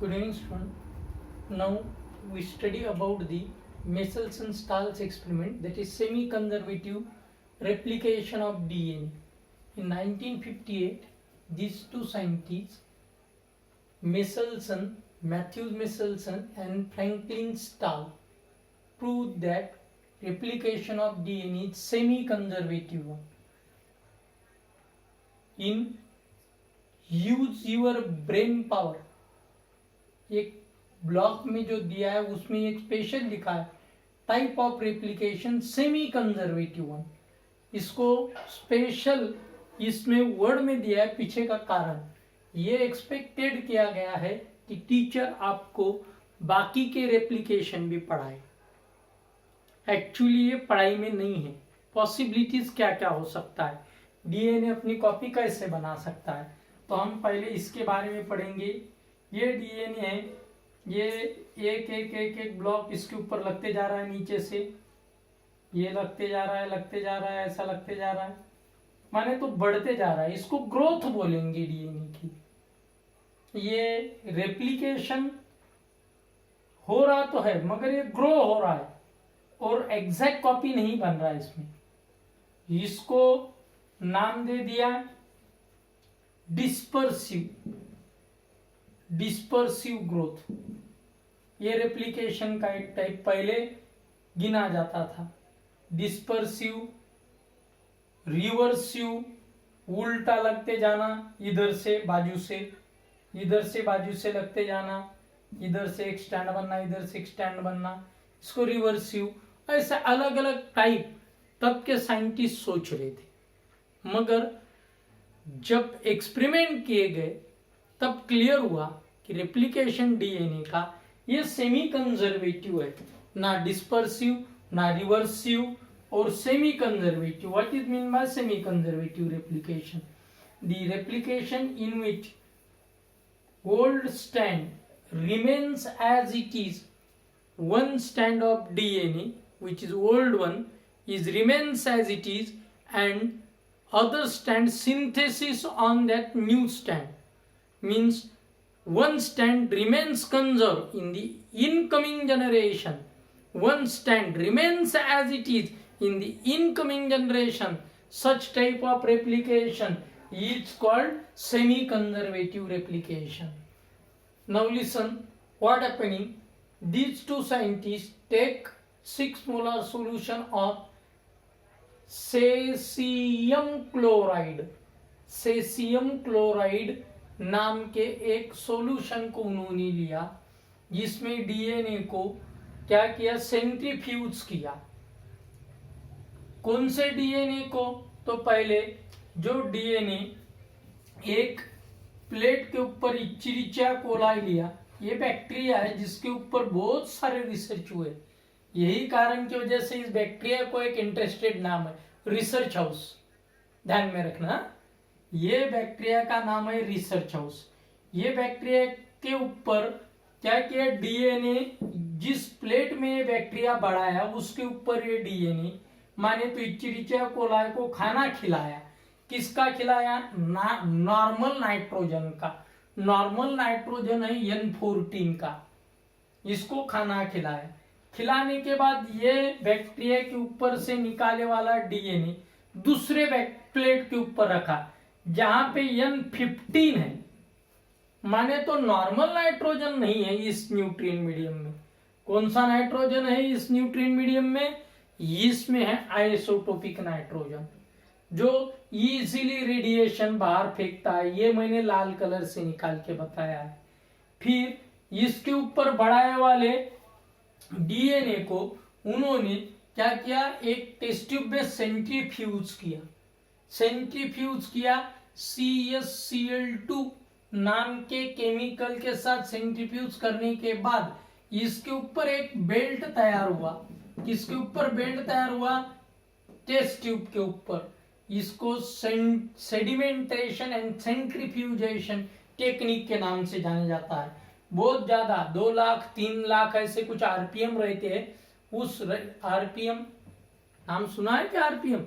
Good evening, student. Now we study about the Michelson-Stahls experiment, that is semi-conservative replication of DNA. In 1958, these two scientists, Matthew Michelson and Franklin Stahl, proved that replication of DNA is semi-conservative one. In use your brain power, एक block में जो दिया है उसमें एक special लिखा है type of replication semi conservative one. इसको स्पेशल इसमें वर्ड में दिया है, पीछे का कारण ये एक्सपेक्टेड किया गया है कि टीचर आपको बाकी के रेप्लिकेशन भी पढ़ाए। एक्चुअली ये पढ़ाई में नहीं है। पॉसिबिलिटीज क्या क्या हो सकता है, डीएनए अपनी कॉपी कैसे बना सकता है, तो हम पहले इसके बारे में पढ़ेंगे। ये डीएनए है, ये एक एक एक एक ब्लॉक इसके ऊपर लगते जा रहा है, नीचे से ये लगते जा रहा है, लगते जा रहा है, ऐसा लगते जा रहा है, माने तो बढ़ते जा रहा है। इसको ग्रोथ बोलेंगे डीएनए की। ये रेप्लिकेशन हो रहा तो है मगर ये ग्रो हो रहा है और एग्जैक्ट कॉपी नहीं बन रहा है इसमें। इसको नाम दे दिया डिस्पर्सिव ग्रोथ। ये रेप्लिकेशन का एक टाइप पहले गिना जाता था। डिस्पर्सिव, रिवर्सिव, उल्टा लगते जाना, इधर से बाजू से, इधर से बाजू से लगते जाना, इधर से एक स्टैंड बनना, इधर से एक स्टैंड बनना, इसको रिवर्सिव। ऐसे अलग अलग टाइप तब के साइंटिस्ट सोच रहे थे, मगर जब एक्सपेरिमेंट किए गए तब क्लियर हुआ कि रेप्लिकेशन डीएनए का ये सेमी कंजर्वेटिव है, ना डिस्पर्सिव ना रिवर्सिव और semi conservative. What is mean by semi conservative replication? The replication in which old strand remains as it is, one strand of DNA which is old one is remains as it is and other strand synthesis on that new strand, means one strand remains conserved in the incoming generation, one strand remains as it is in the incoming generation. Such type of replication is called semi-conservative replication. Now listen what happening. These two scientists take 6 molar solution of cesium chloride. cesium chloride नाम के एक solution को उन्होंने लिया, जिसमें DNA को क्या किया, सेंट्रीफ्यूज किया। कौन से डीएनए को? तो पहले जो डीएनए एक प्लेट के ऊपर इचरिचिया कोलाई लिया, ये बैक्टीरिया है जिसके ऊपर बहुत सारे रिसर्च हुए। यही कारण की वजह से इस बैक्टीरिया को एक इंटरेस्टेड नाम है रिसर्च हाउस। ध्यान में रखना, ये बैक्टीरिया का नाम है रिसर्च हाउस। ये बैक्टीरिया के ऊपर क्या किया, डीएनए जिस प्लेट में ये बैक्टीरिया बढ़ाया उसके ऊपर ये डीएनए माने तो इचरिचिया कोलाई को खाना खिलाया। किसका खिलाया? नॉर्मल नाइट्रोजन का। नॉर्मल नाइट्रोजन है N14 का, इसको खाना खिलाया। खिलाने के बाद ये बैक्टीरिया के ऊपर से निकाले वाला डीएनए दूसरे प्लेट के ऊपर रखा जहां पे N15 है, माने तो नॉर्मल नाइट्रोजन नहीं है इस न्यूट्रिएंट मीडियम में। कौन सा नाइट्रोजन है इस न्यूट्रिएंट मीडियम में? इसमें है आइसोटोपिक नाइट्रोजन, जो इजीली रेडिएशन बाहर फेंकता है। ये मैंने लाल कलर से निकाल के बताया है। फिर इसके ऊपर बढ़ाए वाले डीएनए को उन्होंने क्या किया, एक टेस्ट ट्यूब में सेंट्रीफ्यूज किया। सेंट्रीफ्यूज किया CsCl2 नाम के केमिकल के साथ सेंट्रीफ्यूज करने के बाद इसके ऊपर एक बेल्ट तैयार हुआ। किसके ऊपर बेल्ट तैयार हुआ? टेस्ट ट्यूब के ऊपर। इसको सेडिमेंटेशन एंड सेंट्रीफ्यूजेशन टेक्निक के नाम से जाना जाता है। बहुत ज्यादा 2 लाख 3 लाख ऐसे कुछ आरपीएम रहते हैं। उस आरपीएम नाम सुना है क्या? RPM,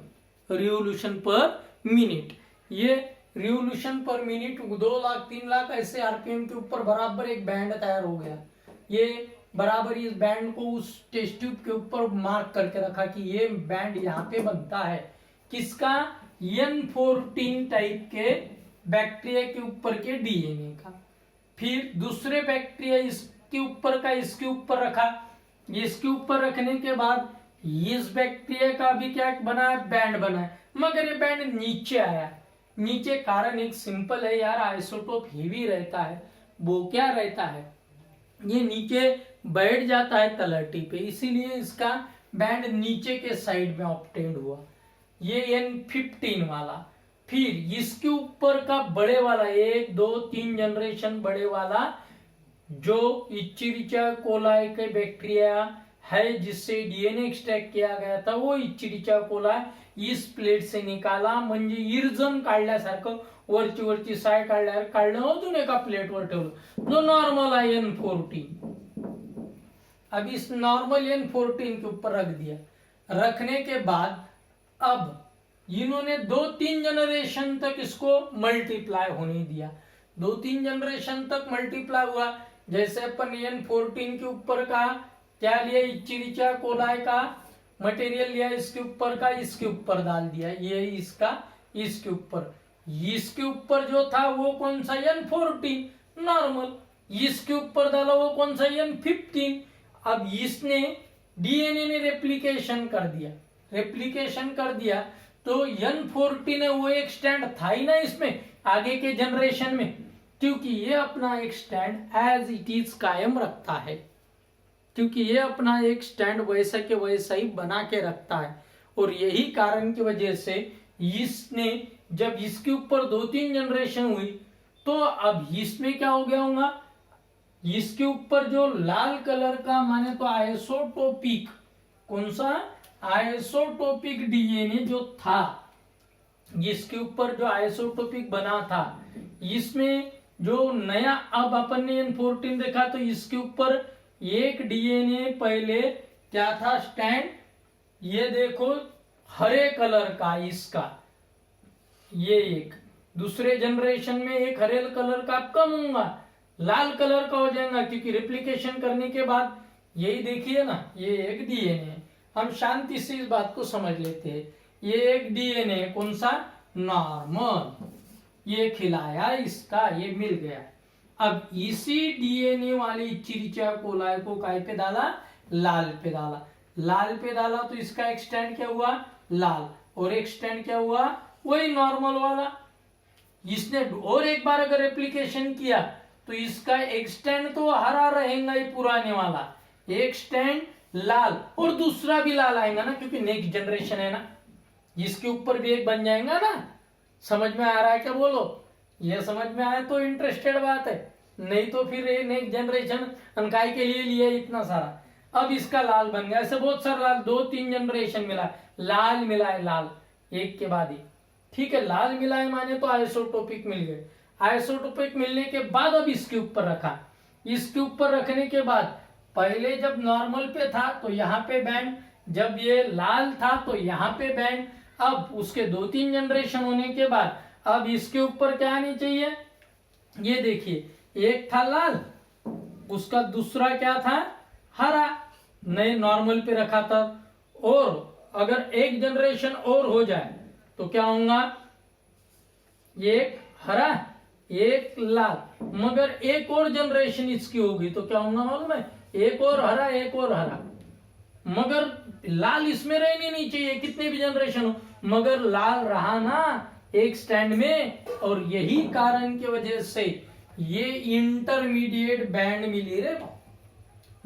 revolution per minute. ये revolution per minute 2 lakh 3 lakh ऐसे आरपीएम के ऊपर बराबर एक बैंड तैयार हो गया। ये बराबर इस बैंड को उस टेस्ट ट्यूब के ऊपर मार्क करके रखा कि ये बैंड यहाँ पे बनता है किसका, N14 टाइप के बैक्टीरिया के ऊपर के डीएनए का। फिर दूसरे बैक्टीरिया इसके ऊपर का इसके ऊपर रखा, इसके ऊपर रखने के बाद इस बैक्टीरिया का भी क्या बना है, बैंड बना है, मगर ये बैंड नीचे आया। नीचे कारण एक सिंपल है यार, आइसोटोप हेवी रहता है, वो क्या रहता है, ये नीचे बैठ जाता है तलहटी पे, इसीलिए इसका बैंड नीचे के साइड में ऑब्टेन्ड हुआ, ये N15 वाला। फिर इसके ऊपर का बड़े वाला 1 2 3 जनरेशन बड़े वाला जो इचेरिचिया कोलाई के बैक्टीरिया है जिससे डीएनए एक्सट्रैक्ट किया गया था, वो इचेरिचिया कोलाई इस प्लेट से निकाला, म्हणजे इर्जन काढल्यासारखं वरची वरची साय काढलं अजून एका प्लेटवर ठेवलं जो नॉर्मल आहे N14। अब इस नॉर्मल N14 के ऊपर रख दिया। रखने के बाद अब इन्होंने 2-3 जनरेशन तक इसको मल्टीप्लाई होने दिया, 2-3 जनरेशन तक मल्टीप्लाई हुआ। जैसे अपन N14 के ऊपर का क्या लिया, इचेरिचिया कोलाई का मटेरियल लिया, इसके ऊपर का इसके ऊपर डाल दिया, ये इसका इसके ऊपर, इसके ऊपर जो था वो कौन सा N14 नॉर्मल, इसके ऊपर डाला वो कौन सा N15। अब इसने डीएनए ने रेप्लिकेशन कर दिया, रेप्लिकेशन कर दिया तो N14 है वो एक स्टैंड था ही ना इसमें आगे के जनरेशन में, क्योंकि ये अपना एक स्टैंड एज इट इज कायम रखता है, क्योंकि ये अपना एक स्टैंड वैसा के वैसा ही बना के रखता है। और यही कारण की वजह से इसने जब इसके ऊपर 2-3 जनरेशन हुई तो अब इसमें क्या हो गया होगा, इसके ऊपर जो लाल कलर का माने तो आइसोटोपिक, कौन सा आइसोटोपिक डीएनए जो था, इसके ऊपर जो आइसोटोपिक बना था, इसमें जो नया अब अपन ने N14 देखा तो इसके ऊपर एक डीएनए पहले क्या था स्टैंड, ये देखो हरे कलर का इसका, ये एक दूसरे जनरेशन में एक हरे कलर का कम होगा, लाल कलर का हो जाएगा, क्योंकि रेप्लिकेशन करने के बाद यही देखिए ना, ये एक डीएनए, हम शांति से इस बात को समझ लेते हैं, ये एक डीएनए कौन सा नॉर्मल, ये खिलाया इसका, ये मिल गया। अब इसी डीएनए वाली इचेरिचिया कोलाई को काय पे डाला, लाल पे डाला, लाल पे डाला तो इसका एक स्टैंड क्या हुआ, लाल, और एक स्टैंड क्या हुआ, वही नॉर्मल वाला। इसने और एक बार अगर रेप्लिकेशन किया तो इसका एक स्टैंड तो हरा रहेगा ही पुराने वाला, एक स्टैंड लाल और दूसरा भी लाल आएगा ना, क्योंकि नेक्स्ट जनरेशन है ना, इसके ऊपर भी एक बन जाएगा ना। समझ में आ रहा है क्या, बोलो, ये समझ में आए तो इंटरेस्टेड बात है, नहीं तो फिर नेक्स्ट जनरेशन अनकाई के लिए लिया इतना सारा, अब इसका लाल बन गया, ऐसे बहुत सारा लाल 2-3 जनरेशन मिला, लाल मिला है, लाल एक के बाद ही, ठीक है, लाल मिला है माने तो आइसोटोपिक मिल गए, आइसोटोपिक मिलने के बाद अब इसके ऊपर रखा, इसके ऊपर रखने के बाद पहले जब नॉर्मल पे था तो यहाँ पे बैंड, जब ये लाल था तो यहाँ पे बैंड, अब उसके 2-3 जनरेशन होने के बाद अब इसके ऊपर क्या आनी चाहिए, ये देखिए एक था लाल, उसका दूसरा क्या था हरा, नए नॉर्मल पे रखा था, और अगर एक जनरेशन और हो जाए तो क्या होगा, एक हरा एक लाल, मगर एक और जनरेशन इसकी होगी तो क्या होगा मालूम है, एक और हरा एक और हरा, मगर लाल इसमें रहनी नहीं चाहिए कितने भी जनरेशन हो, मगर लाल रहा ना एक स्टैंड में, और यही कारण की वजह से ये इंटरमीडिएट बैंड मिली रे,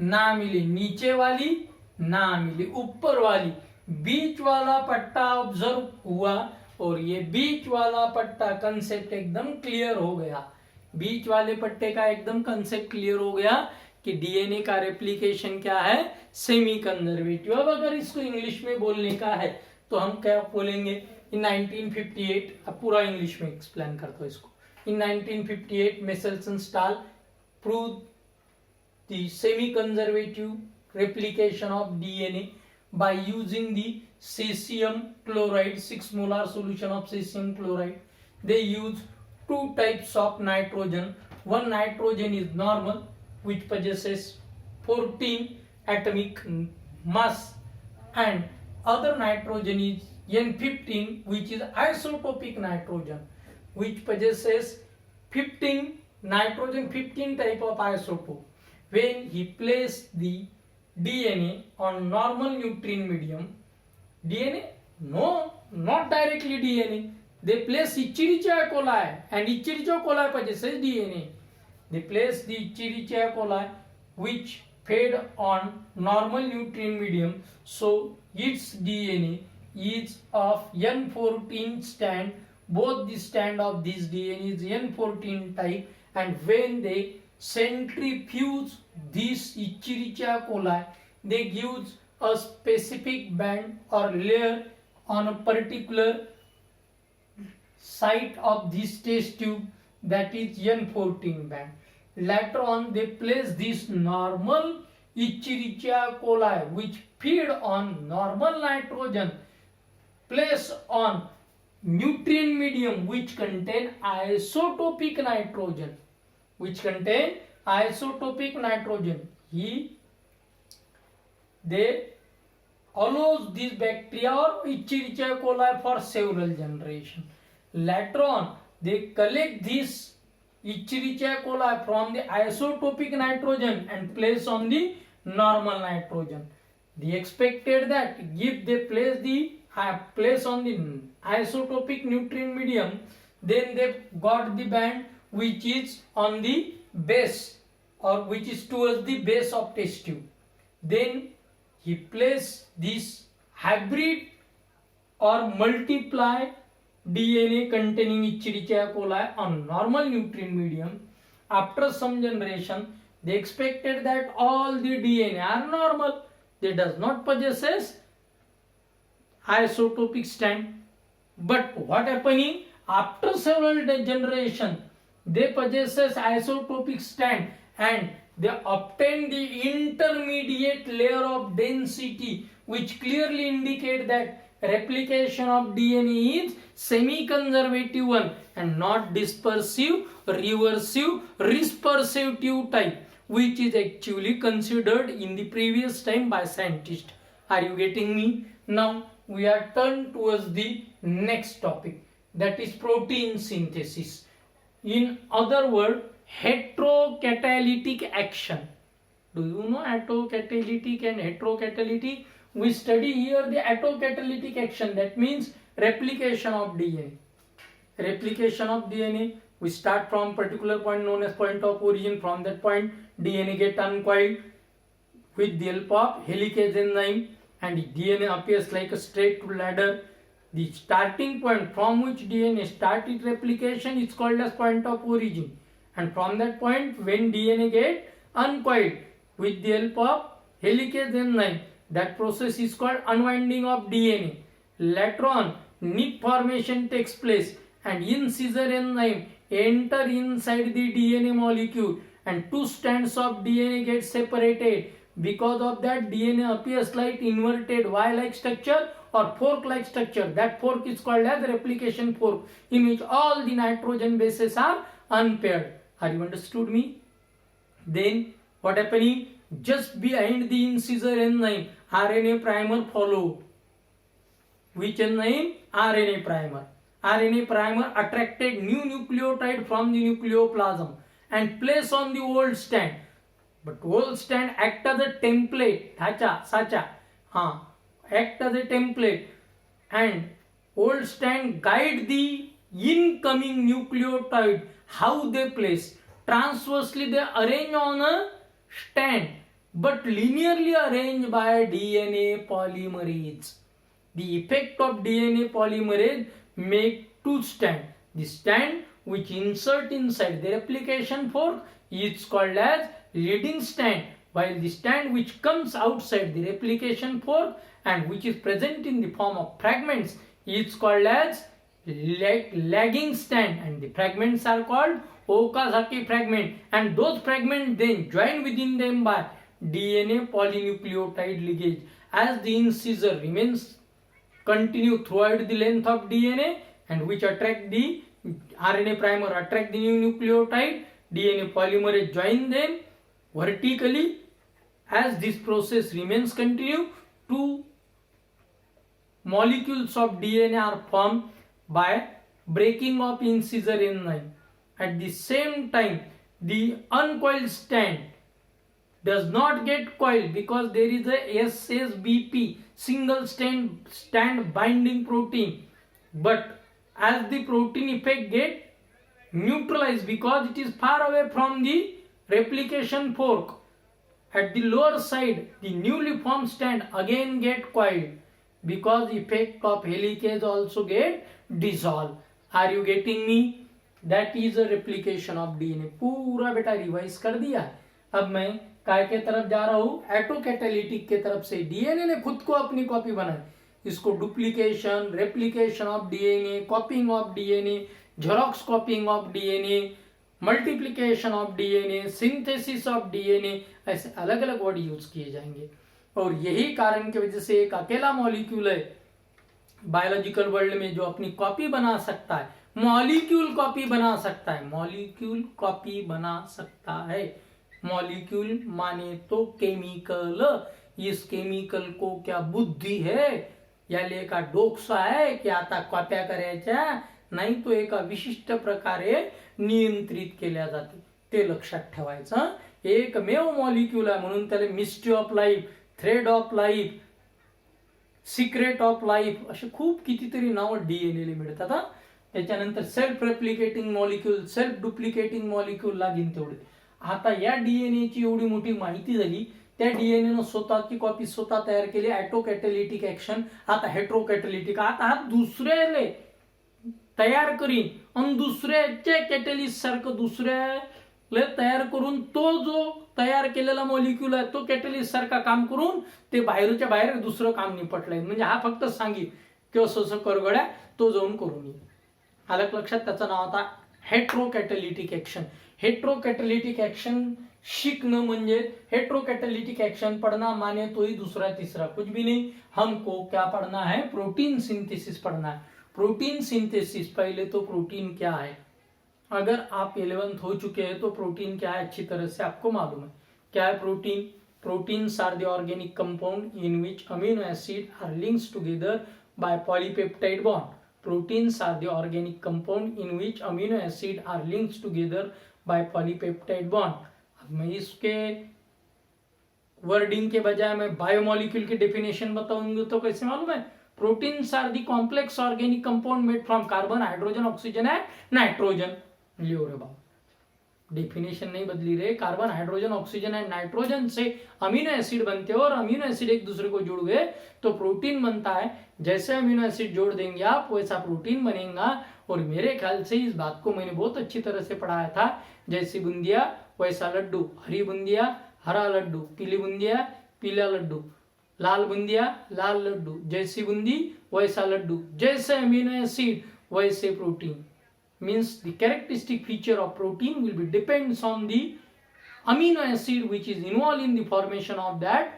ना मिली नीचे वाली ना मिली ऊपर वाली, बीच वाला पट्टा ऑब्जर्व हुआ, और ये बीच वाला पट्टा कंसेप्ट एकदम क्लियर हो गया, बीच वाले पट्टे का एकदम कंसेप्ट क्लियर हो गया कि डीएनए का रेप्लिकेशन क्या है, सेमी कंजर्वेटिव। अब अगर इसको इंग्लिश में बोलने का है तो हम क्या बोलेंगे, इन 1958, अब पूरा इंग्लिश में एक्सप्लेन करता हूं इसको, इन 1958 Meselson stall prove the semi conservative replication of DNA by using the cesium chloride 6 molar solution of cesium chloride, they use two types of nitrogen. One nitrogen is normal, which possesses 14 atomic mass, and other nitrogen is N15, which is isotopic nitrogen, which possesses 15 type of isotope. When he placed the DNA on normal nutrient medium, DNA? No, not directly DNA. They place Escherichia coli, and Escherichia coli possesses DNA. They place the Escherichia coli, which fed on normal nutrient medium, so its DNA is of N14 strand. Both the strand of this DNA is N14 type, and when they centrifuge this Escherichia coli, they give a specific band or layer on a particular site of this test tube, that is N14 band. Later on, they place this normal Escherichia coli, which feed on normal nitrogen, place on nutrient medium which contain isotopic nitrogen, they allows this bacteria or Escherichia coli for several generations. Later on, they collect this Escherichia coli from the isotopic nitrogen and place on the normal nitrogen. They expected that if they place on the isotopic nutrient medium, then they got the band which is on the base, or which is towards the base of test tube. Then he placed this hybrid or multiply DNA containing Escherichia coli on normal nutrient medium. After some generation, they expected that all the DNA are normal. They does not possess isotopic strand. But what happening? After several generation, they possess isotopic strand, and they obtain the intermediate layer of density, which clearly indicate that replication of DNA is semi-conservative one and not dispersive, reversive, dispersive type, which is actually considered in the previous time by scientists. Are you getting me? Now we are turned towards the next topic, that is protein synthesis. In other words, heterocatalytic action. Do you know autocatalytic and heterocatalytic? We study here the autocatalytic action, that means replication of DNA. We start from particular point known as point of origin. From that point, DNA get uncoiled with the help of helicase enzyme, and DNA appears like a straight ladder. The starting point from which DNA started replication is called as point of origin, and from that point, when DNA get uncoiled with the help of helicase enzyme, that process is called unwinding of DNA. Later on, nick formation takes place, and incisor enzyme enter inside the DNA molecule, and two strands of DNA get separated. Because of that, DNA appears like inverted Y-like structure or fork-like structure. That fork is called as replication fork, in which all the nitrogen bases are unpaired. Are you understood me? Then what happening? Just behind the incisor enzyme, RNA primer follow. Which enzyme? RNA primer. RNA primer attracted new nucleotide from the nucleoplasm and place on the old strand. But old strand act as a template, act as a template, and old strand guide the incoming nucleotide how they place. Transversely they arrange on a strand, but linearly arranged by DNA polymerase. The effect of DNA polymerase make two strands. The strand which insert inside the replication fork is called as leading strand, while the strand which comes outside the replication fork and which is present in the form of fragments is called as lagging strand, and the fragments are called Okazaki fragment, and those fragments then join within them by DNA polynucleotide ligase. As the incisor remains continue throughout the length of DNA, and which attract the RNA primer attract the new nucleotide, DNA polymerase join them vertically. As this process remains continue, two molecules of DNA are formed by breaking of incisor enzyme. At the same time, the uncoiled strand does not get coiled because there is a SSBP, single strand binding protein. But as the protein effect get neutralized because it is far away from the replication fork, at the lower side the newly formed strand again get coiled because effect of helicase also get dissolved. Are you getting me? That is a replication of DNA. पूरा बेटा revise कर दिया। अब मैं काय के तरफ जा रहा हूं, एटोकैटालिटिक के तरफ से। डीएनए ने खुद को अपनी कॉपी बनाई, इसको duplication, replication of DNA, कॉपिंग of DNA, xerox कॉपिंग of DNA, multiplication of DNA, synthesis of DNA, ऐसे अलग अलग वर्ड यूज किए जाएंगे। और यही कारण की वजह से एक अकेला मॉलिक्यूल है बायोलॉजिकल वर्ल्ड में जो अपनी कॉपी बना सकता है, मॉलिक्यूल कॉपी बना सकता है, मॉलिक्यूल कॉपी बना सकता है। मॉलिक्यूल माने तो केमिकल। इस केमिकल को क्या बुद्धी है या लेका डोकसा आहे की आता कॉप्या करायच्या, नाही तो एका विशिष्ट प्रकारे नियंत्रित केल्या जाते, ते लक्षात ठेवायचं। एकमेव मॉलिक्यूल आहे म्हणून त्याला mystery of life, thread of life, secret of life असे खूप कितीतरी नावं डीएनए मिळतात। त्याच्यानंतर self replicating molecule, self duplicating molecule लागीन तेवढे। आता या डीएनए ची एवढी मोठी माहिती झाली, त्या डीएनए न स्वतःची कॉपी स्वतः तयार केली, ऑटोकॅटालिटिक ऍक्शन। आता हेट्रोकॅटालिटिक, आता हा दुसऱ्याले तयार करीन आणि दुसऱ्याच्या कॅटलिस्ट सारखं दुसऱ्याला तयार करून तो जो तयार केलेला मॉलिक्यूल आहे तो कॅटलिस्ट सारखा काम करून ते बाहेरच्या बाहेर दुसरं काम निपटलंय। म्हणजे हा फक्त सांगेल की असं करगड्या तो जाऊन करून येईल। अलग लक्षात, त्याचं नाव आता हेट्रोकॅटालिटिक ऍक्शन। हेट्रोकॅटालिटिक ऍक्शन सीखना म्हणजे हेट्रोकैटालिटिक एक्शन पढ़ना माने तो ही दूसरा तीसरा कुछ भी नहीं। हमको क्या पढ़ना है, प्रोटीन सिंथेसिस पढ़ना है। प्रोटीन सिंथेसिस, पहले तो प्रोटीन क्या है, अगर आप 11th हो चुके हैं तो प्रोटीन क्या है अच्छी तरह से आपको मालूम है। क्या है protein? Proteins are the organic compound in which amino acid are linked together by polypeptide bond. Proteins are the organic compound in which amino acid are linked together by polypeptide bond। अब मैं इसके wording के बजाय मैं biomolecule की definition बताऊंगी तो कैसे मालूम है? Proteins are the complex organic compound made from carbon, hydrogen, oxygen and nitrogen. लियो रे बाबा, डेफिनेशन नहीं बदली रहे। Carbon, hydrogen, oxygen and nitrogen से अमीनो एसिड बनते हैं और अमीनो एसिड एक दूसरे को जुड़ गए तो प्रोटीन बनता है। जैसे अमीनो एसिड जोड़ देंगे आप वैसा प्रोटीन बनेगा। और मेरे ख्याल से इस बात को मैंने बहुत अच्छी तरह से पढ़ाया था। जैसी बूंदिया वैसा लड्डू, हरी बूंदिया हरा लड्डू, पीली बूंदिया पीला लड्डू, लाल बूंदिया लाल लड्डू, जैसी बूंदी वैसा लड्डू, जैसे अमीनो एसिड वैसे protein. Means the characteristic feature of protein will be depends on the amino acid which is involved in the formation of that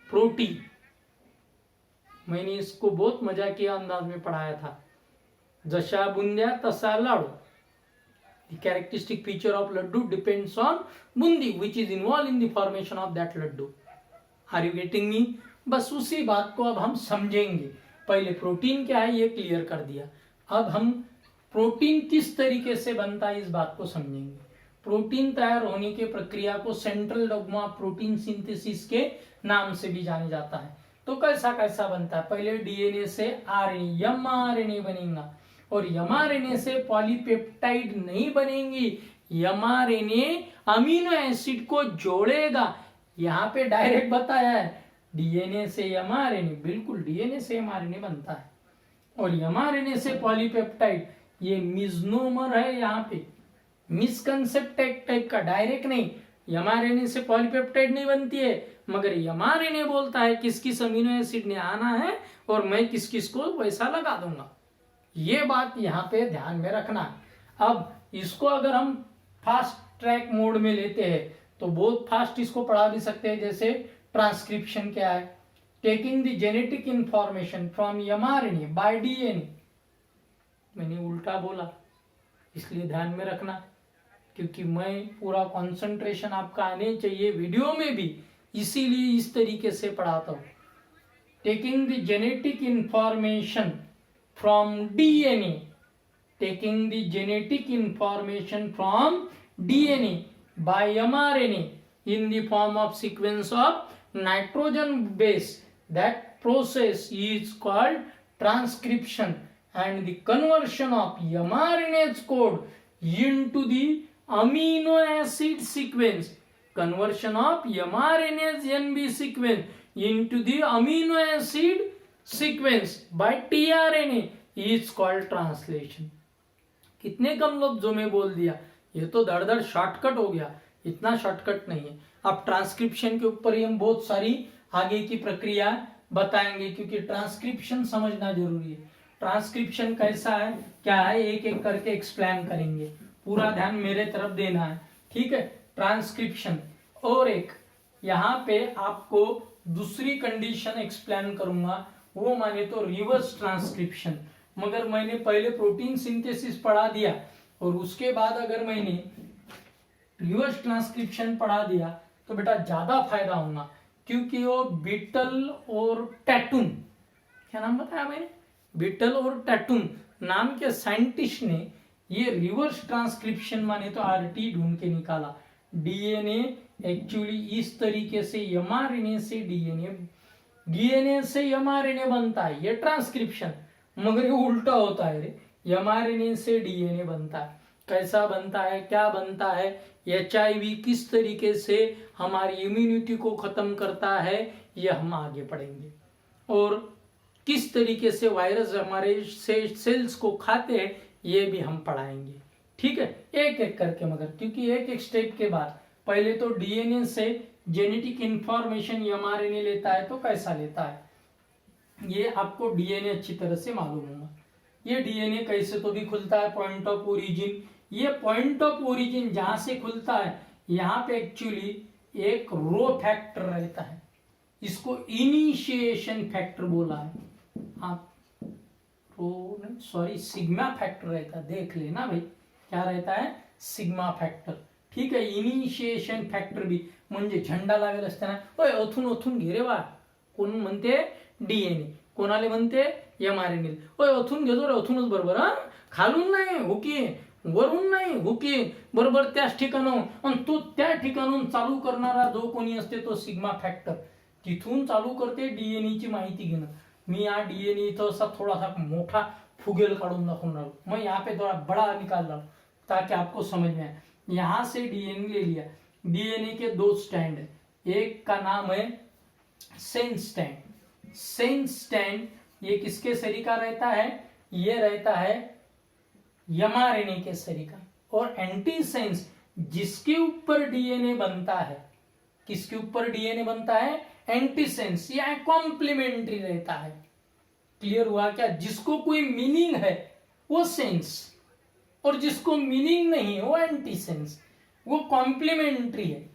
protein। मैंने इसको बहुत मजाकिया अंदाज में पढ़ाया था। जशा बुंदिया तसा लाडू। The characteristic feature of laddu depends on bundi which is involved in the formation of that laddu। Are you getting me? बस उसी बात को अब हम समझेंगे। पहले प्रोटीन क्या है ये क्लियर कर दिया, अब हम प्रोटीन किस तरीके से बनता है इस बात को समझेंगे। प्रोटीन तैयार होने की प्रक्रिया को सेंट्रल डॉग्मा प्रोटीन सिंथेसिस के नाम से भी जाना जाता है। तो कैसा कैसा बनता है? पहले डीएनए से आरएनए, एमआरएनए बनेगा और एमआरएनए से पॉलीपेप्टाइड नहीं बनेंगी। एमआरएनए अमीनो एसिड को जोड़ेगा। यहाँ पे डायरेक्ट बताया है डीएनए से एमआरएनए, बिल्कुल डीएनए से एमआरएनए बनता है। और एमआरएनए से पॉलीपेप्टाइड, ये मिसनोमर है, यहाँ पे मिसकंसेप्ट टाइप का, डायरेक्ट नहीं। एमआरएनए से पॉलीपेप्टाइड नहीं बनती है, मगर एमआरएनए बोलता है किस किस अमीनो एसिड ने आना है और मैं किस किस को वैसा लगा दूंगा। ये बात यहाँ पे ध्यान में रखना। अब इसको अगर हम फास्ट ट्रैक मोड में लेते हैं तो बहुत फास्ट इसको पढ़ा भी सकते हैं। जैसे ट्रांसक्रिप्शन क्या है, taking the genetic information from mRNA bye DNA. मैंने उल्टा बोला, इसलिए ध्यान में रखना, क्योंकि मैं पूरा कंसंट्रेशन आपका आने चाहिए वीडियो में भी, इसीलिए इस तरीके से पढ़ाता हूँ। Taking the genetic information from DNA, taking the genetic information from DNA by mRNA in the form of sequence of nitrogen base. That process is called transcription, and the conversion of mRNA's code into the amino acid sequence. Conversion of mRNA's NB sequence into the amino acid sequence by tRNA is called translation. कितने कम लफ्जों में बोल दिया, ये तो धड़ shortcut हो गया, इतना शॉर्टकट नहीं है। अब ट्रांसक्रिप्शन के ऊपर ही हम बहुत सारी आगे की प्रक्रिया बताएंगे, क्योंकि ट्रांसक्रिप्शन समझना जरूरी है। ट्रांसक्रिप्शन कैसा है, क्या है, एक एक करके एक्सप्लेन करेंगे, पूरा ध्यान मेरे तरफ देना है, ठीक है। ट्रांसक्रिप्शन, और एक यहाँ पे आपको दूसरी कंडीशन एक्सप्लेन करूंगा, वो माने तो रिवर्स ट्रांसक्रिप्शन। मगर मैंने पहले प्रोटीन सिंथेसिस पढ़ा दिया और उसके बाद अगर मैंने रिवर्स ट्रांसक्रिप्शन पढ़ा दिया तो बेटा ज्यादा फायदा होगा, क्योंकि वो बीटल और टैटून, क्या नाम बताया मैंने, बीटल और टैटून नाम के साइंटिस्ट ने ये रिवर्स ट्रांसक्रिप्शन माने तो आरटी ढूंढ के निकाला। डीएनए एक्चुअली इस तरीके से एमआरएनए से डीएनए से एमआरएनए बनता है, ये ट्रांसक्रिप्शन। मगर ये उल्टा होता है रे, एमआरएनए से डीएनए बनता है। कैसा बनता है, क्या बनता है, एचआईवी किस तरीके से हमारी इम्यूनिटी को खत्म करता है, ये हम आगे पढ़ेंगे। और किस तरीके से वायरस हमारे सेल्स को खाते हैं, ये भी हम पढ़ाएंगे, ठीक है, एक एक करके। मगर क्योंकि एक एक स्टेप के बाद पहले तो डीएनए से जेनेटिक इंफॉर्मेशन एमआरएनए लेता है, तो कैसा लेता है ये आपको डीएनए अच्छी तरह से मालूम होगा। ये डीएनए कैसे तो भी खुलता है, पॉइंट ऑफ ओरिजिन। ये पॉइंट ऑफ ओरिजिन जहां से खुलता है, यहाँ पे एक्चुअली एक रो फैक्टर रहता है, इसको इनिशिएशन फैक्टर बोला है। आप रो नहीं, सॉरी, सिग्मा फैक्टर रहता है, देख लेना भाई, क्या रहता है, सिग्मा फैक्टर, ठीक है। इनिशिएशन फॅक्टर बी म्हणजे झेंडा लागेल असताना ओय ओथून ओथून घे रे वा, कोण म्हणते डीएनए, कोणाले म्हणते एमआरएनए, ओय ओथून घेतो रे, ओथूनच बरोबर, हा खालून नाही हुकी, वरून नाही हुकी, बरोबर त्याच ठिकाणाहून, आणि तो त्या ठिकाणाहून चालू करणारा जो कोणी असते तो सिग्मा फॅक्टर, तिथून चालू करते डीएनए ची माहिती घेणं। मी या डीएनए तो सा थोड़ा सा मोटा फुगेल काढून दाखवून रहा हूं, मैं यहाँ पे थोड़ा बड़ा निकाल रहा हूं ताकि आपको समझ में आए। यहां से डीएनए ले लिया, डीएनए के दो स्टैंड है, एक का नाम है सेंस स्टैंड। सेंस स्टैंड ये किसके सरीका रहता है, ये रहता है एमआरएनए के सरीका। और एंटीसेंस जिसके ऊपर डीएनए बनता है, किसके ऊपर डीएनए बनता है, एंटीसेंस, या कॉम्प्लीमेंट्री रहता है। क्लियर हुआ क्या, जिसको कोई मीनिंग है वो सेंस, और जिसको मीनिंग नहीं है वो एंटीसेंस, वो कॉम्प्लीमेंट्री है।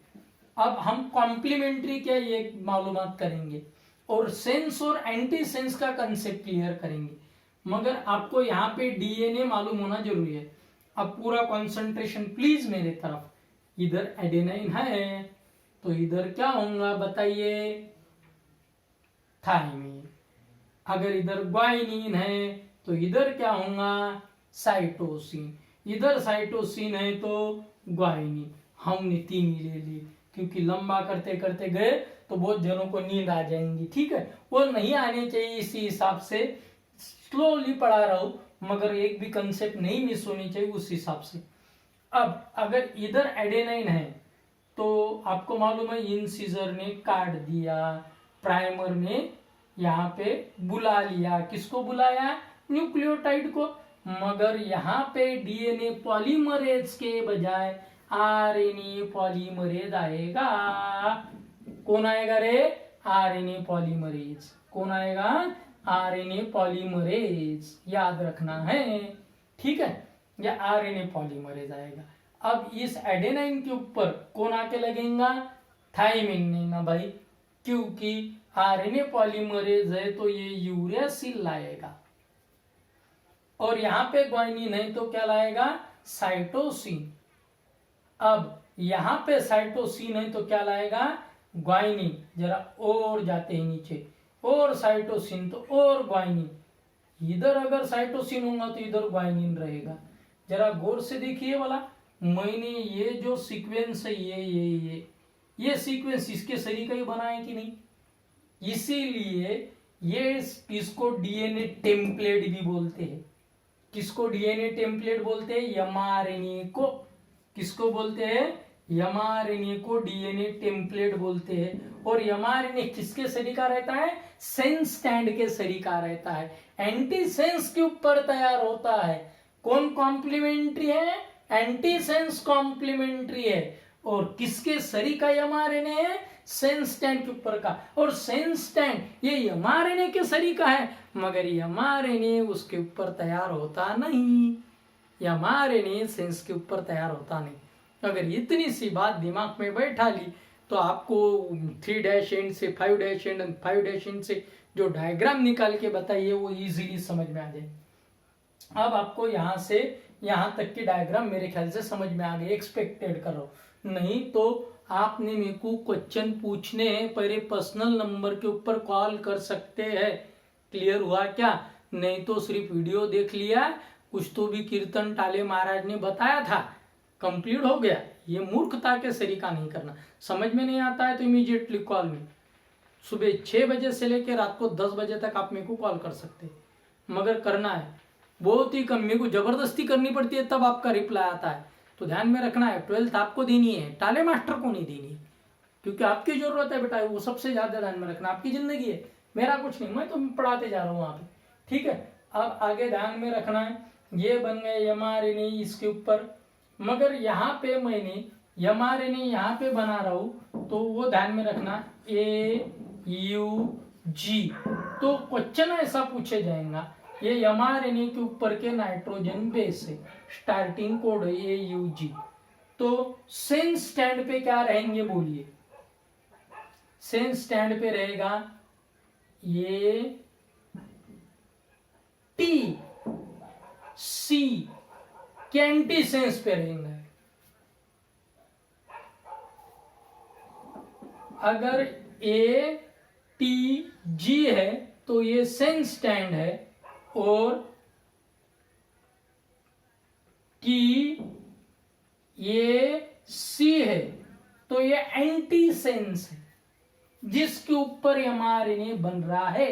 अब हम कॉम्प्लीमेंट्री क्या ये मालूमात करेंगे, और सेंस और एंटी सेंस का कंसेप्ट क्लियर करेंगे। मगर आपको यहाँ पे डीएनए मालूम होना जरूरी है। अब पूरा कंसंट्रेशन प्लीज मेरे तरफ, इधर एडेनाइन है तो इधर क्या होगा बताइए, थायमीन। अगर इधर ग्वाइनिन है तो इधर क्या होगा, साइटोसिन। इधर साइटोसिन है तो ग्वाइनिन। हमने तीन ही ले ली, क्योंकि लंबा करते करते गए तो बहुत जनों को नींद आ जाएंगी, ठीक है, वो नहीं आने चाहिए, इसी हिसाब से स्लोली पढ़ा रहा हूं, मगर एक भी कंसेप्ट नहीं मिस होनी चाहिए उस हिसाब से। अब अगर इधर एडेनाइन है तो आपको मालूम है इंसिजर ने काट दिया, प्राइमर ने यहाँ पे बुला लिया, किसको बुलाया, न्यूक्लियोटाइड को। मगर यहाँ पे डीएनए पॉलीमरेज के बजाय आरएनए पॉलीमरेज आएगा। कौन आएगा रे, आरएनए पॉलीमरेज। कौन आएगा, आरएनए पॉलीमरेज, याद रखना है, ठीक है, या आरएनए पॉलीमरेज आएगा। अब इस एडेनाइन के ऊपर कौन आके लगेगा, थायमिन ने ना भाई, क्योंकि आरएनए पॉलीमरेज है तो ये यूरेसिल लाएगा, और यहाँ पे ग्वाइनिन है तो क्या लाएगा, साइटोसिन। अब यहां पे साइटोसिन है तो क्या लाएगा, ग्वाइनिन। जरा और जाते हैं नीचे, और साइटोसिन तो और ग्वाइनिन। इधर अगर साइटोसिन होगा तो इधर ग्वाइनिन रहेगा। जरा गौर से देखिए वाला, मैंने ये जो सीक्वेंस है ये सीक्वेंस इसके शरीर का ही बना है कि नहीं, इसीलिए ये इसको डीएनए टेम्पलेट भी बोलते हैं। किसको डीएनए टेम्पलेट बोलते हैं, एमआरएनए को। किसको बोलते हैं, एमआरएनए को डीएनए टेम्पलेट बोलते हैं। और एमआरएनए किसके शरीर का रहता है, सेंस स्टैंड के शरीर का रहता है, एंटीसेंस के ऊपर तैयार होता है। कौन कॉम्प्लीमेंट्री है, एंटीसेंस कॉम्प्लीमेंट्री है। और किसके शरीर का एमआरएनए है, सेंस स्टैंड के ऊपर का। और सेंस स्टैंड ये एमआरएनए के शरीर का है, मगर एमआरएनए उसके ऊपर तैयार होता नहीं। एमआरएनए सेंस के ऊपर तैयार होता नहीं। अगर इतनी सी बात दिमाग में बैठा ली तो आपको 3 डैश एंड से 5 डैश एंड 5 डैश एंड से जो डायग्राम निकाल के बताइए वो इजीली समझ में आ जाए। अब आपको यहां से यहां तक की डायग्राम मेरे ख्याल से समझ में आ गई, एक्सपेक्टेड करो। नहीं तो आपने मेरे को क्वेश्चन पूछने पहले पर्सनल नंबर के ऊपर कॉल कर सकते हैं। क्लियर हुआ क्या, नहीं तो सिर्फ वीडियो देख लिया, कुछ तो भी कीर्तन टाले महाराज ने बताया था, कंप्लीट हो गया। ये मूर्खता के सरीका नहीं करना। समझ में नहीं आता है तो इमीडिएटली कॉल मी। सुबह 6 बजे से लेकर रात को 10 बजे तक आप मेरे को कॉल कर सकते हैं, मगर करना है बहुत ही कम। मेरे को जबरदस्ती करनी पड़ती है तब आपका रिप्लाई आता है। तो ध्यान में रखना है, 12th आपको देनी है, टाले मास्टर को नहीं देनी है, क्योंकि आपकी जरूरत है बेटा, वो सबसे ज्यादा ध्यान में रखना। आपकी जिंदगी है, मेरा कुछ नहीं, मैं तो पढ़ाते जा रहा हूँ वहां पे। ठीक है, अब आगे ध्यान में रखना है, ये बन गए एमआरएनए इसके ऊपर। मगर यहाँ पे मैंने एमआरएनए यहाँ पे बना रहा हूँ तो वो ध्यान में रखना, AUG। तो क्वेश्चन ऐसा पूछे जाएगा, ये एमआरएनए के ऊपर के नाइट्रोजन बेस है, स्टार्टिंग कोड है AUG। तो सेंस स्टैंड पे क्या रहेंगे बोलिए, सेंस स्टैंड पे रहेगा ये TC के एंटीसेंस पे रहेंगे। अगर ATG है तो ये सेंस स्टैंड है, और TAC है तो ये एंटीसेंस है, जिसके ऊपर एमआरएनए बन रहा है,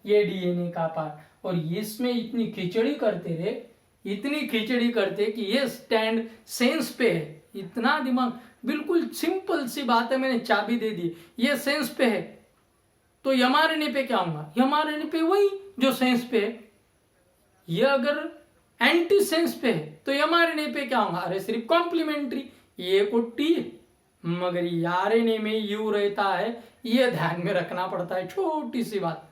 ये डीएनए का पार्ट। और इसमें इतनी खिचड़ी करते रहे, इतनी खिचड़ी करते कि ये स्टैंड सेंस पे है। इतना दिमाग, बिल्कुल सिंपल सी बात है, मैंने चाबी दे दी। ये सेंस पे है तो एमआरएनए पे क्या होगा, एमआरएनए पे वही जो सेंस पे है। ये अगर एंटी सेंस पे है तो एमआरएनए पे क्या होगा, अरे सिर्फ कॉम्प्लीमेंट्री, ये को टी, मगर आरएनए में यू रहता है, ये ध्यान में रखना पड़ता है, छोटी सी बात।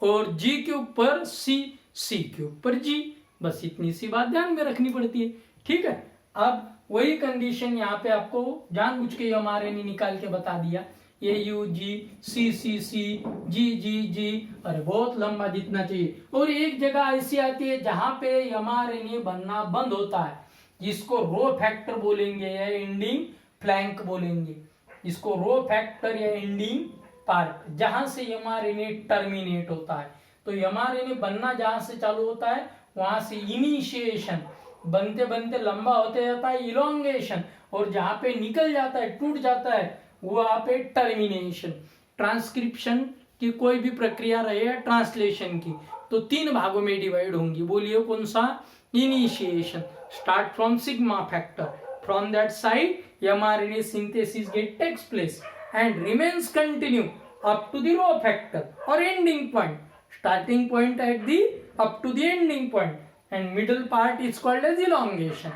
और जी के ऊपर सी, सी के ऊपर जी, बस इतनी सी बात ध्यान में रखनी पड़ती है। ठीक है, अब वही कंडीशन यहाँ पे आपको जानबूझ के एमआरएनए निकाल के बता दिया, AUG, CCC, GGG, अरे बहुत लंबा जितना चाहिए। और एक जगह ऐसी आती है जहां पे एमआरएनए बनना बंद होता है, जिसको रो फैक्टर बोलेंगे या एंडिंग फ्लैंक बोलेंगे। इसको रो फैक्टर या एंडिंग पार्ट, जहां से एमआरएनए टर्मिनेट होता है। तो एमआरएनए बनना जहां से चालू होता है वहां से इनिशिएशन, बनते बनते लंबा होते जाता है इलोंगेशन, और जहां पे निकल जाता है, टूट जाता है, वहां पे टर्मिनेशन। ट्रांसक्रिप्शन की कोई भी प्रक्रिया रहे या ट्रांसलेशन की, तो 3 भागों में डिवाइड होंगी। बोलिए कौन सा, initiation, start from sigma factor, from that side mRNA synthesis takes place and remains continue up to the rho factor or ending point, starting point at the up to the ending point, and middle part is called as elongation.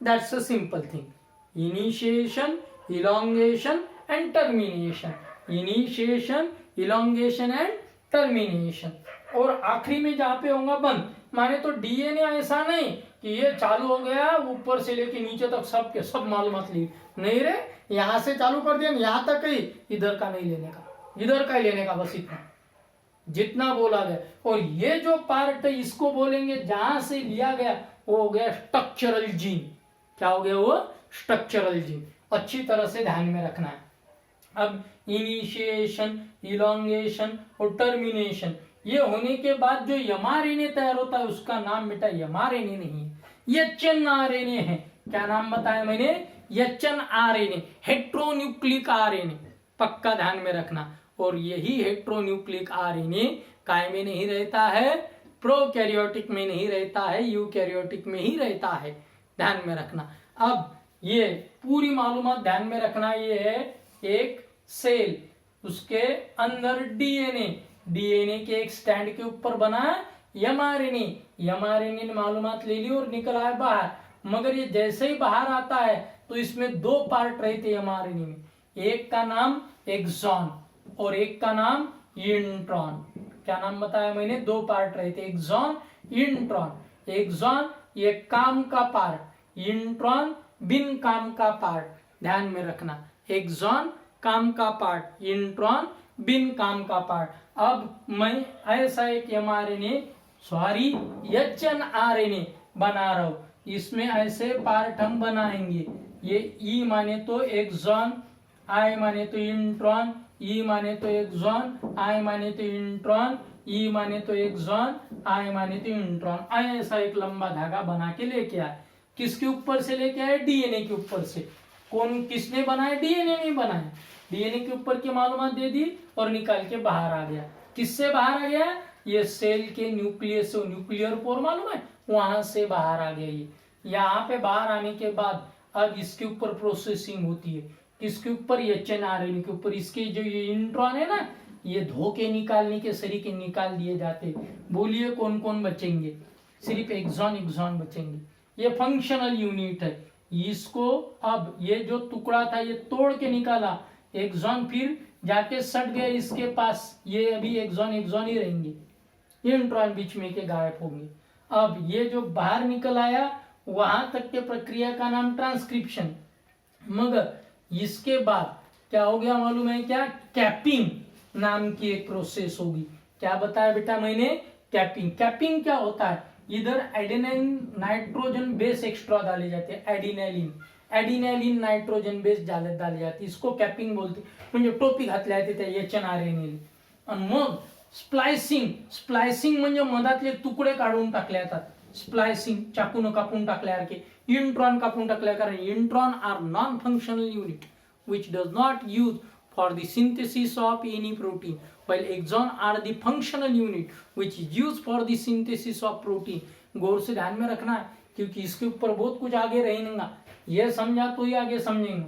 That's a simple thing. Initiation, elongation and termination. Initiation, elongation and termination. और आखिरी में जहां पे होगा बंद, माने तो DNA ऐसा नहीं कि ये चालू हो गया ऊपर से लेके नीचे तक सब के सब मालूमात ली, नहीं रे, यहां से चालू कर दिया यहां तक ही, इधर का नहीं लेने का, इधर का ही लेने का, बस इतना जितना बोला गया। और ये जो पार्ट है इसको बोलेंगे जहां से लिया गया वो हो गया स्ट्रक्चरल जीन। क्या हो गया वो? Structural gene. अच्छी तरह से ध्यान में रखना है। अब इनिशिएशन, इलोंगेशन और टर्मिनेशन, ये होने के बाद जो एमआरएनए तैयार होता है उसका नाम बेटा एमआरएनए नहीं है, एचएनआरएनए है। क्या नाम बताया मैंने? HnRNA, heteronuclear RNA. पक्का ध्यान में रखना। और यही हेट्रोन्यूक्लिक आरएनए काय में नहीं रहता है? प्रोकैरियोटिक में नहीं रहता है, यूकैरियोटिक में ही रहता है। ध्यान में रखना। अब ये पूरी मालूमात ध्यान में रखना। ये है एक सेल, उसके अंदर डीएनए, डीएनए के एक स्टैंड के ऊपर बना एमआरएनए, एमआरएनए ने मालूमात ले ली और निकल आया बाहर। मगर ये जैसे ही बाहर आता है तो इसमें दो पार्ट रहते हैं एमआरएनए में, एक का नाम एक्सॉन और एक का नाम इंट्रॉन। क्या नाम बताया मैंने? दो पार्ट रहते, एक्सॉन, इंट्रॉन। एक्सॉन ये काम का पार्ट, इंट्रॉन बिन काम का पार्ट। ध्यान में रखना, एक्सॉन काम का पार्ट, इंट्रॉन बिन काम का पार्ट। अब मैं ऐसा एक एमआरएनए, सॉरी एचएनआरएनए बना रहा हूं, इसमें ऐसे पार्ट हम बनाएंगे। ये ई माने तो एक्सॉन, आई माने तो इंट्रॉन, ई माने तो एक्सॉन, आई माने तो इंट्रॉन, ई माने तो एक्सॉन, आई माने तो इंट्रॉन। ऐसा एक लंबा धागा बना के लेके आए। किसके ऊपर से लेके आए? डीएनए के ऊपर से। कौन, किसने बनाया? डीएनए नहीं बनाया। डीएनए के ऊपर की मालूमात दे दी और निकाल के बाहर आ गया। किससे बाहर आ गया? ये सेल के न्यूक्लियस से, न्यूक्लियर पोर मालूम है, वहां से बाहर आ गया। ये यहाँ पे बाहर आने के बाद अब इसके ऊपर प्रोसेसिंग होती है। किसके ऊपर? एचएनआरएनए के ऊपर। इसके जो ये इंट्रॉन है ना, ये धोखे निकालने के सरीके निकाल दिए जाते। बोलिए कौन कौन बचेंगे? सिर्फ एक्सॉन, एक्सॉन बचेंगे। ये फंक्शनल यूनिट है। इसको अब ये जो टुकड़ा था ये तोड़ के निकाला, एक्सॉन फिर जाके सट गए इसके पास, ये अभी एक्सॉन एक्सॉन ही रहेंगे, इंट्रॉन बीच में के गायब होंगे। अब ये जो बाहर निकल आया वहां तक के प्रक्रिया का नाम ट्रांसक्रिप्शन। मगर इसके बाद क्या हो गया मालूम है क्या? कैपिंग नाम की एक प्रोसेस होगी। क्या बताया बेटा मैंने? कैपिंग। कैपिंग क्या होता है? इधर एडिनाइन नाइट्रोजन बेस एक्स्ट्रा डाले जाते हैं, एडिनालिन, एडिनालिन नाइट्रोजन बेस डाले जाते, इसको कैपिंग बोलते। म्हणजे टोपी घातल्या जाते त्या एचएनआरएनए। आणि मग स्प्लायसिंग, स्प्लायसिंग म्हणजे मधातले तुकडे काढून टाकले जातात, स्प्लायसिंग, चाकून कापून टाकल्यासारखे। इंट्रॉन कापून टाकल्या, कारण intron are non functional unit which does not use for the synthesis of any protein, while exon are the functional unit which is used for the synthesis of protein। गौर से ध्यान में रखना है क्योंकि इसके ऊपर बहुत कुछ आगे रहेगा, ये समझा तो ही आगे समझेंगे।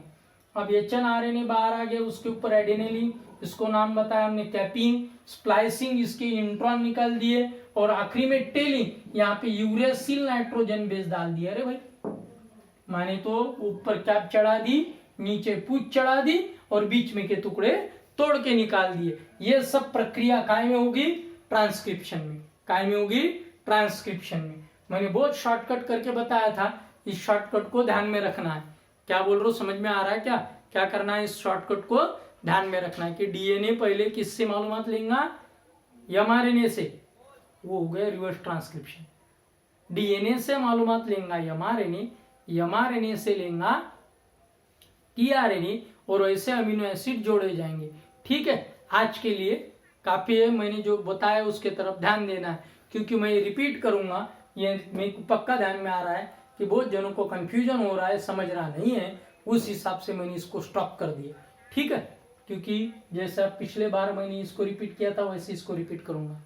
अब एचएनआरएनए बाहर आ गया, उसके ऊपर एडेनिलीन, इसको नाम बताया हमने कैपिंग। स्प्लाइसिंग, इसके इंट्रॉन निकाल दिए और आखिरी में टेलिंग, यहाँ पे यूरेसिल नाइट्रोजन बेस डाल दिया। अरे भाई, माने तो ऊपर कैप चढ़ा दी, नीचे पूछ चढ़ा दी और बीच में के टुकड़े तोड़ के निकाल दिए। ये सब प्रक्रिया काय में होगी? ट्रांसक्रिप्शन में। काय में होगी? ट्रांसक्रिप्शन में। मैंने बहुत शॉर्टकट करके बताया था, इस शॉर्टकट को ध्यान में रखना है। क्या बोल रहा हूं, समझ में आ रहा है क्या? क्या करना है? इस शॉर्टकट को ध्यान में रखना है कि डीएनए पहले किससे मालूमात लेगा? एमआरएनए से। वो हो गया रिवर्स ट्रांसक्रिप्शन। डीएनए से मालूमात लेगा एमआरएनए, एमआरएनए से लेगा टीआरएनए और ऐसे अमीनो एसिड जोड़े जाएंगे। ठीक है, आज के लिए काफी है। मैंने जो बताया उसके तरफ ध्यान देना है, क्योंकि मैं रिपीट करूंगा। ये मेरे को पक्का ध्यान में आ रहा है कि बहुत जनों को कंफ्यूजन हो रहा है, समझ रहा नहीं है, उस हिसाब से मैंने इसको स्टॉप कर दिया। ठीक है, क्योंकि जैसा पिछले बार मैंने इसको रिपीट किया था वैसे इसको रिपीट करूंगा।